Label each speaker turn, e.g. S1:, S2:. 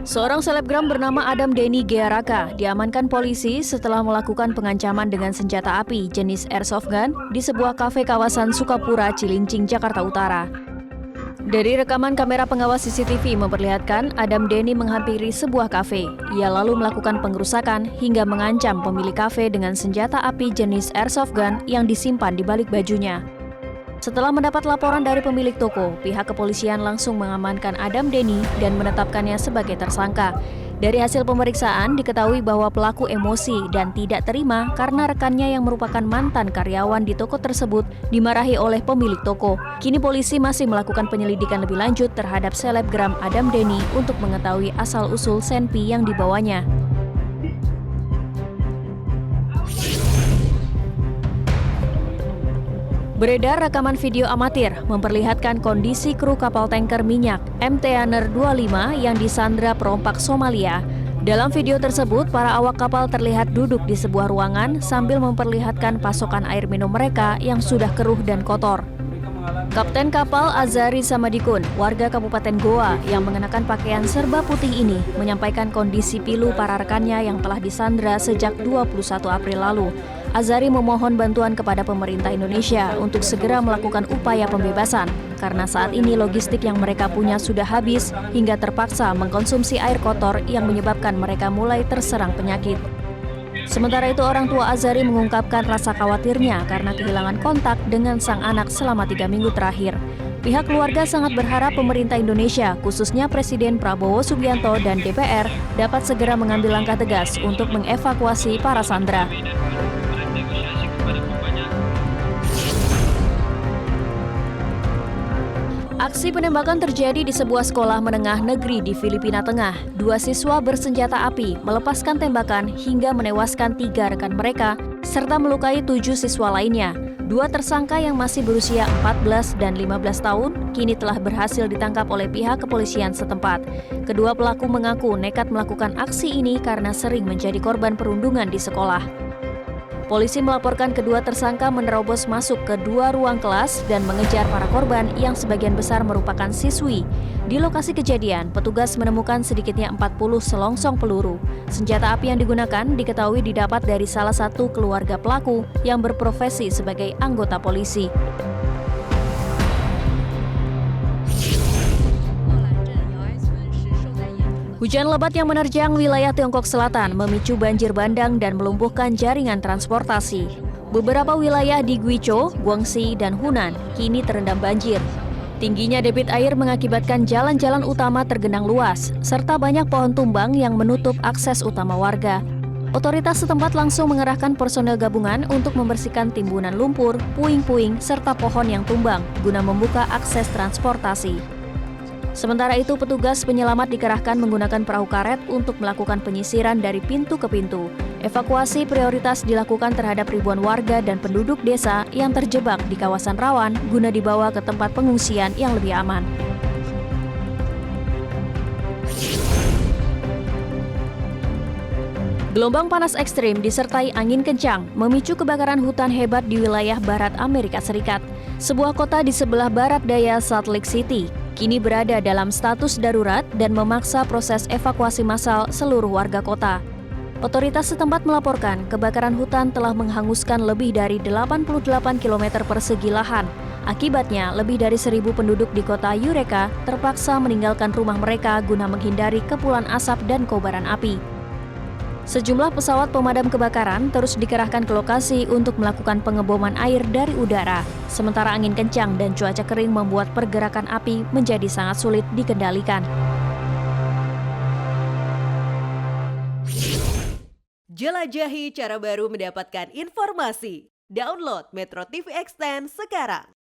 S1: Seorang selebgram bernama Adam Denny Gearaka diamankan polisi setelah melakukan pengancaman dengan senjata api jenis airsoft gun di sebuah kafe kawasan Sukapura, Cilincing, Jakarta Utara. Dari rekaman kamera pengawas CCTV memperlihatkan Adam Denny menghampiri sebuah kafe. Ia lalu melakukan pengerusakan hingga mengancam pemilik kafe dengan senjata api jenis airsoft gun yang disimpan di balik bajunya. Setelah mendapat laporan dari pemilik toko, pihak kepolisian langsung mengamankan Adam Denny dan menetapkannya sebagai tersangka. Dari hasil pemeriksaan, diketahui bahwa pelaku emosi dan tidak terima karena rekannya yang merupakan mantan karyawan di toko tersebut dimarahi oleh pemilik toko. Kini polisi masih melakukan penyelidikan lebih lanjut terhadap selebgram Adam Denny untuk mengetahui asal-usul senpi yang dibawanya. Beredar rekaman video amatir memperlihatkan kondisi kru kapal tanker minyak MT Aner 25 yang disandra perompak Somalia. Dalam video tersebut, para awak kapal terlihat duduk di sebuah ruangan sambil memperlihatkan pasokan air minum mereka yang sudah keruh dan kotor. Kapten kapal Azari Samadikun, warga Kabupaten Goa yang mengenakan pakaian serba putih ini, menyampaikan kondisi pilu para rekannya yang telah disandra sejak 21 April lalu. Azari memohon bantuan kepada pemerintah Indonesia untuk segera melakukan upaya pembebasan, karena saat ini logistik yang mereka punya sudah habis hingga terpaksa mengkonsumsi air kotor yang menyebabkan mereka mulai terserang penyakit. Sementara itu, orang tua Azari mengungkapkan rasa khawatirnya karena kehilangan kontak dengan sang anak selama 3 minggu terakhir. Pihak keluarga sangat berharap pemerintah Indonesia, khususnya Presiden Prabowo Subianto dan DPR, dapat segera mengambil langkah tegas untuk mengevakuasi para sandera. Aksi penembakan terjadi di sebuah sekolah menengah negeri di Filipina Tengah. 2 siswa bersenjata api melepaskan tembakan hingga menewaskan 3 rekan mereka, serta melukai 7 siswa lainnya. 2 tersangka yang masih berusia 14 dan 15 tahun kini telah berhasil ditangkap oleh pihak kepolisian setempat. Kedua pelaku mengaku nekat melakukan aksi ini karena sering menjadi korban perundungan di sekolah. Polisi melaporkan kedua tersangka menerobos masuk ke 2 ruang kelas dan mengejar para korban yang sebagian besar merupakan siswi. Di lokasi kejadian, petugas menemukan sedikitnya 40 selongsong peluru. Senjata api yang digunakan diketahui didapat dari salah satu keluarga pelaku yang berprofesi sebagai anggota polisi. Hujan lebat yang menerjang wilayah Tiongkok Selatan memicu banjir bandang dan melumpuhkan jaringan transportasi. Beberapa wilayah di Guizhou, Guangxi, dan Hunan kini terendam banjir. Tingginya debit air mengakibatkan jalan-jalan utama tergenang luas, serta banyak pohon tumbang yang menutup akses utama warga. Otoritas setempat langsung mengerahkan personel gabungan untuk membersihkan timbunan lumpur, puing-puing, serta pohon yang tumbang guna membuka akses transportasi. Sementara itu, petugas penyelamat dikerahkan menggunakan perahu karet untuk melakukan penyisiran dari pintu ke pintu. Evakuasi prioritas dilakukan terhadap ribuan warga dan penduduk desa yang terjebak di kawasan rawan guna dibawa ke tempat pengungsian yang lebih aman. Gelombang panas ekstrim disertai angin kencang memicu kebakaran hutan hebat di wilayah barat Amerika Serikat. Sebuah kota di sebelah barat daya Salt Lake City kini berada dalam status darurat dan memaksa proses evakuasi massal seluruh warga kota. Otoritas setempat melaporkan kebakaran hutan telah menghanguskan lebih dari 88 km persegi lahan. Akibatnya, lebih dari 1.000 penduduk di kota Eureka terpaksa meninggalkan rumah mereka guna menghindari kepulan asap dan kobaran api. Sejumlah pesawat pemadam kebakaran terus dikerahkan ke lokasi untuk melakukan pengeboman air dari udara. Sementara angin kencang dan cuaca kering membuat pergerakan api menjadi sangat sulit dikendalikan.
S2: Jelajahi cara baru mendapatkan informasi. Download Metro TV Extend sekarang.